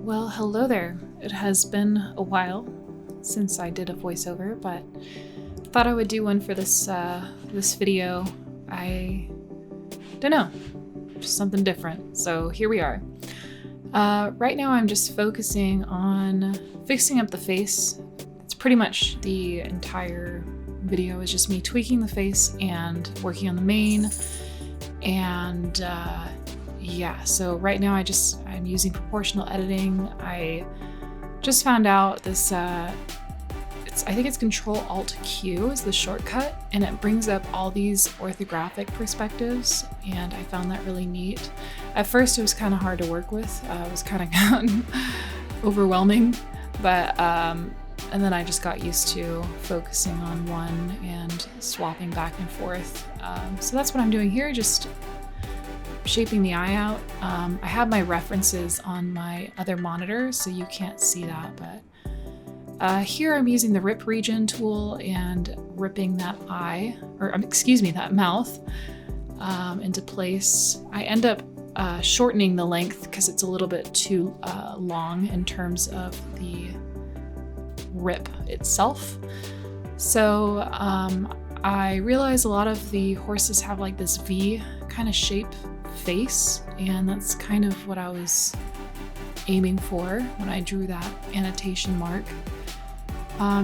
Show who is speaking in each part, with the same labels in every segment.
Speaker 1: Well, hello there. It has been a while since I did a voiceover, but thought I would do one for this video. I don't know, just something different. So here we are. Right now I'm just focusing on fixing up the face. It's pretty much the entire video is just me tweaking the face and working on the mane. And yeah, so right now I'm using proportional editing. I just found out this, I think it's Control-Alt-Q is the shortcut, and it brings up all these orthographic perspectives, and I found that really neat. At first it was kind of hard to work with. It was kind of overwhelming, but and then I just got used to focusing on one and swapping back and forth. So that's what I'm doing here, just shaping the eye out. I have my references on my other monitor, so you can't see that, but here I'm using the rip region tool and ripping that eye, or excuse me, that mouth into place. I end up shortening the length because it's a little bit too long in terms of the rip itself. So I realize a lot of the horses have like this V kind of shape face, and that's kind of what I was aiming for when I drew that annotation mark.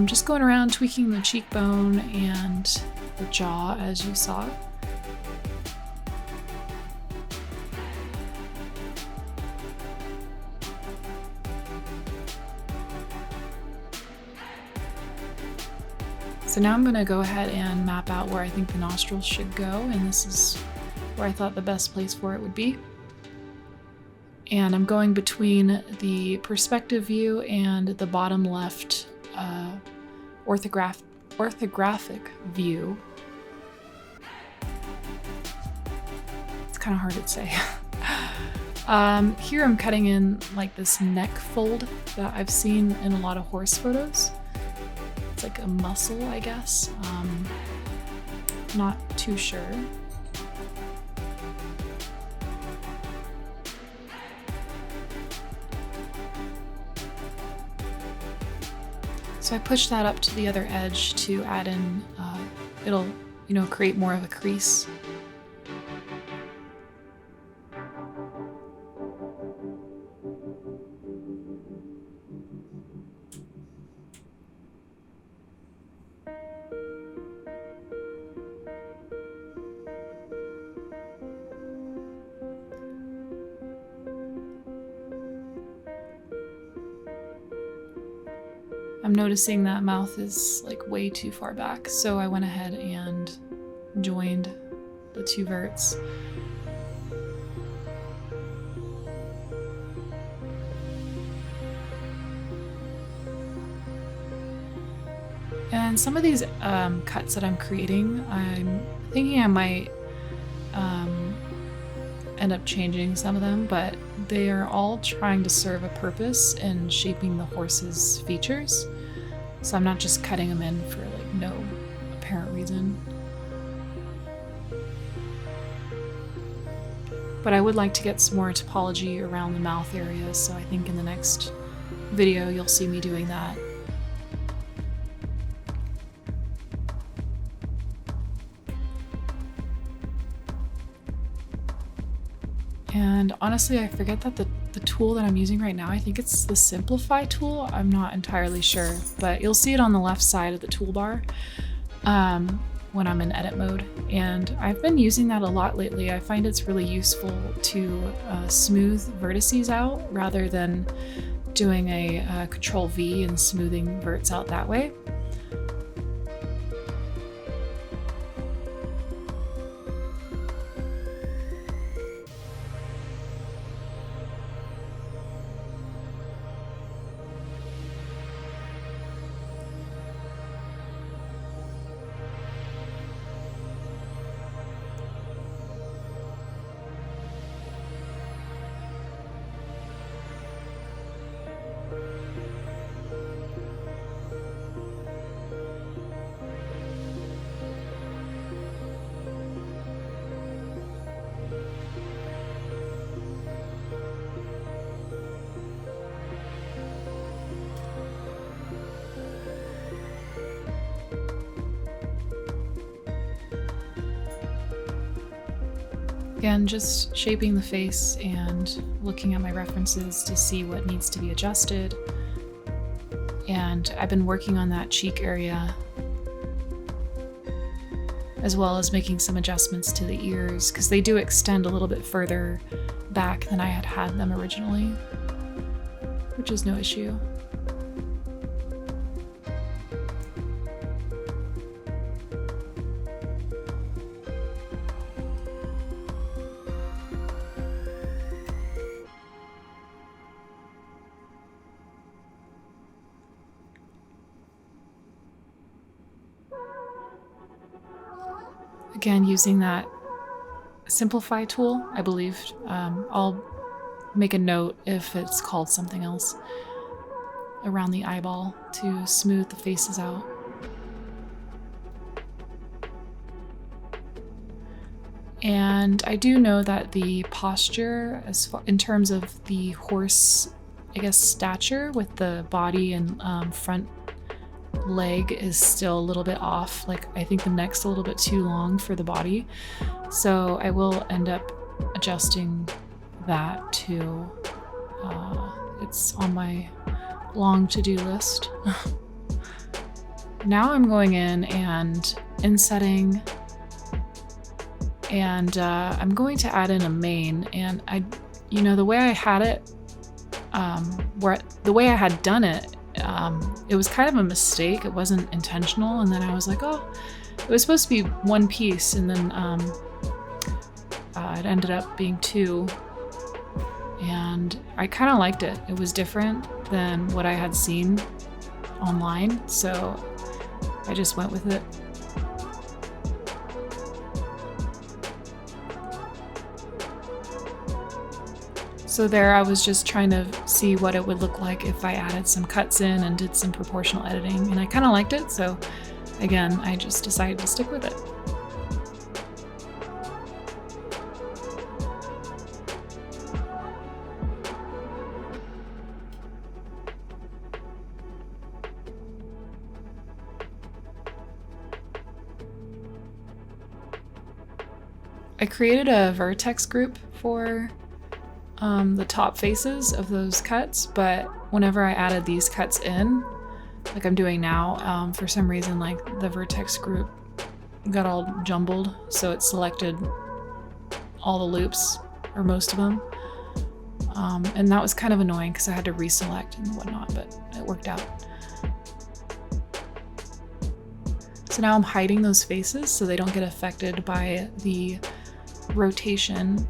Speaker 1: Just going around tweaking the cheekbone and the jaw, as you saw. So now I'm going to go ahead and map out where I think the nostrils should go, and this is where I thought the best place for it would be. And I'm going between the perspective view and the bottom left orthographic view. It's kind of hard to say. Here I'm cutting in like this neck fold that I've seen in a lot of horse photos. It's like a muscle, I guess. Not too sure. So I push that up to the other edge to add in, it'll, create more of a crease. I'm noticing that mouth is like way too far back, so I went ahead and joined the two verts. And some of these cuts that I'm creating, I'm thinking I might end up changing some of them, but they are all trying to serve a purpose in shaping the horse's features. So I'm not just cutting them in for like no apparent reason. But I would like to get some more topology around the mouth area, so I think in the next video you'll see me doing that. And honestly, I forget that the tool that I'm using right now, I think it's the Simplify tool. I'm not entirely sure, but you'll see it on the left side of the toolbar when I'm in edit mode. And I've been using that a lot lately. I find it's really useful to smooth vertices out rather than doing a Control V and smoothing verts out that way. Again, just shaping the face and looking at my references to see what needs to be adjusted. And I've been working on that cheek area, as well as making some adjustments to the ears, because they do extend a little bit further back than I had them originally, which is no issue. Again, using that simplify tool, I believe. I'll make a note if it's called something else around the eyeball to smooth the faces out. And I do know that the posture, in terms of the horse, I guess, stature with the body and front leg is still a little bit off. Like, I think the neck's a little bit too long for the body. So I will end up adjusting that too. It's on my long to-do list. Now I'm going in and insetting, and I'm going to add in a mane. And the way I had it, the way I had done it, it was kind of a mistake. It wasn't intentional. And then I was like, oh, it was supposed to be one piece. And then it ended up being two. And I kind of liked it. It was different than what I had seen online. So I just went with it. So there I was just trying to see what it would look like if I added some cuts in and did some proportional editing, and I kind of liked it, so again, I just decided to stick with it. I created a vertex group for the top faces of those cuts, but whenever I added these cuts in, like I'm doing now, for some reason, like the vertex group got all jumbled, so it selected all the loops, or most of them, and that was kind of annoying because I had to reselect and whatnot, but it worked out. So now I'm hiding those faces so they don't get affected by the rotation.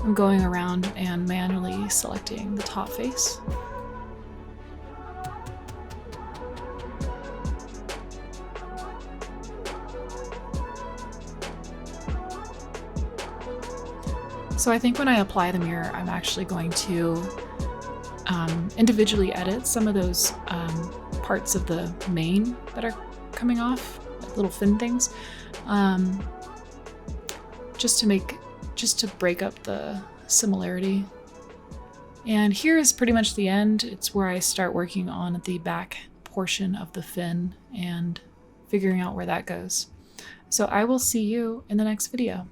Speaker 1: I'm going around and manually selecting the top face. So I think when I apply the mirror, I'm actually going to individually edit some of those parts of the mane that are coming off, like little fin things, just to break up the similarity. And here is pretty much the end. It's where I start working on the back portion of the fin and figuring out where that goes. So I will see you in the next video.